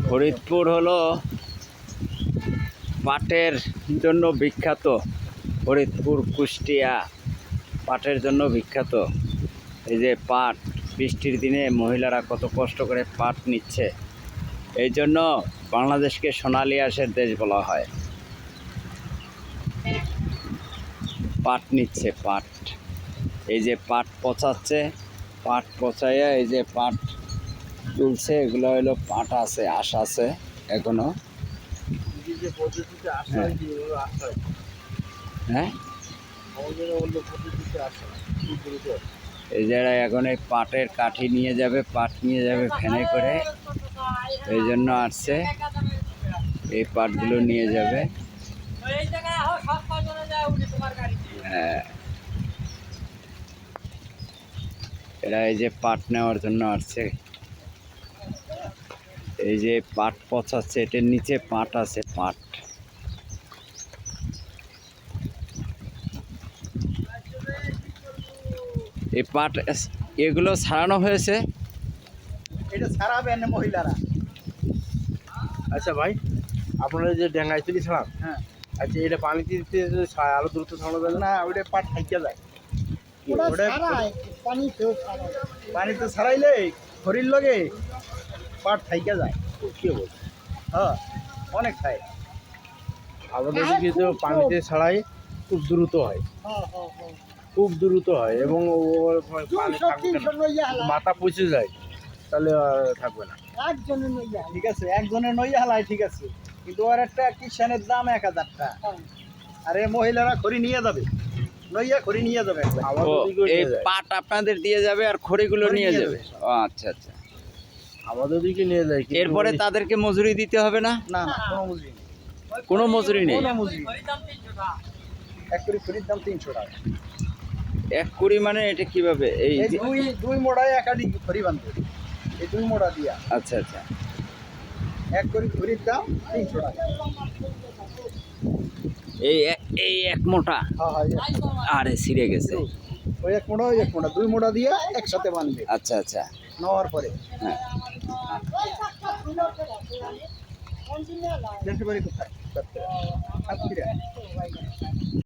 ফরিদপুর হলো পাটের জন্য বিখ্যাত। ফরিদপুর কুষ্টিয়া পাটের জন্য বিখ্যাত। এই যে পাট, বৃষ্টির দিনে মহিলারা কত কষ্ট করে পাট নিচ্ছে, এই জন্য বাংলাদেশকে সোনালী আঁশের দেশ বলা হয়। পাট নিচ্ছে, পাট, এই যে পাট পচাচ্ছে, পাট পচাইয়া এই যে পাট তুলছে, এগুলো হলো পাট আছে, আঁশ আছে এখনো। হ্যাঁ, এই যারা এখন এই পাটের কাঠি নিয়ে যাবে, পাট নিয়ে যাবে ভ্যানে করে, এই জন্য আসছে, এই পাটগুলো নিয়ে যাবে। হ্যাঁ, এরা এই যে পাট নেওয়ার জন্য আসছে। এই যে পাট পচাচ্ছে, এটার নিচে পাট আছে, পাট। এই পাট এগুলো ছাড়ানো হয়েছে, এটা ছাড়াবেন মহিলারা। আচ্ছা ভাই, আপনারা যে ডেঙ্গাই তুলি ছাড়ান, হ্যাঁ, আচ্ছা এটা পানিতে দিতে আরো দ্রুত ছাড়ানো যাবে না? না ওটা পাট থাইকা যায়, পানিতে ছাড়াইলে খড়ির লগে পাট থাইকা যায়। কি বল? হ্যাঁ, অনেক খায়। আমাদের দিকে তো পানিতে ছাড়াই খুব দ্রুত হয়, খুব দ্রুত হয়, এবং পানি থাকবে না, মাথা পচে যায়, তাহলে আর থাকবে না। ঠিক আছে, একজনের নইয়া হালায়, ঠিক আছে, কিন্তু আর একটা কিষানের দাম 1000 টাকা। আরে মহিলারা খড়ি নিয়ে যাবে, নইয়া খড়ি নিয়ে যাবে একবার। আমাদের দিকেও এই নিয়ে যায়, পাট আপনাদের দিয়ে যাবে আর খড়িগুলো খড়ি নিয়ে নিয়ে যাবে। যাবে। ও আচ্ছা আচ্ছা। আমাদের দিকে নিয়ে যায়, কিন্তু এরপরে তাদেরকে মজুরি দিতে হবে না? না না, কোনো মজুরি নেই, কোনো মজুরি নেই। কোনো মজুরি নেই। এক করে খড়ির দাম 300 টাকা। 1 কুড়ি মানে এটা কিভাবে? এই এই দুই মোড়ায় একাডি খড়ি বাঁধবে, এই 2 মোড়া দিয়া আচ্ছা আচ্ছা। এক করে খড়ির দাম 300 টাকা। এই এক মোটা, হ্যাঁ হ্যাঁ, আরে ছিঁড়ে গেছে। ওই এক মোড়া, ওই এক মোড়া, 2 মোড়া দিয়া একসাথে বাঁধবে আচ্ছা আচ্ছা। নেওয়ার পরে। হ্যাঁ, দেশের বাড়ি কোথায়? সাতক্ষীরা।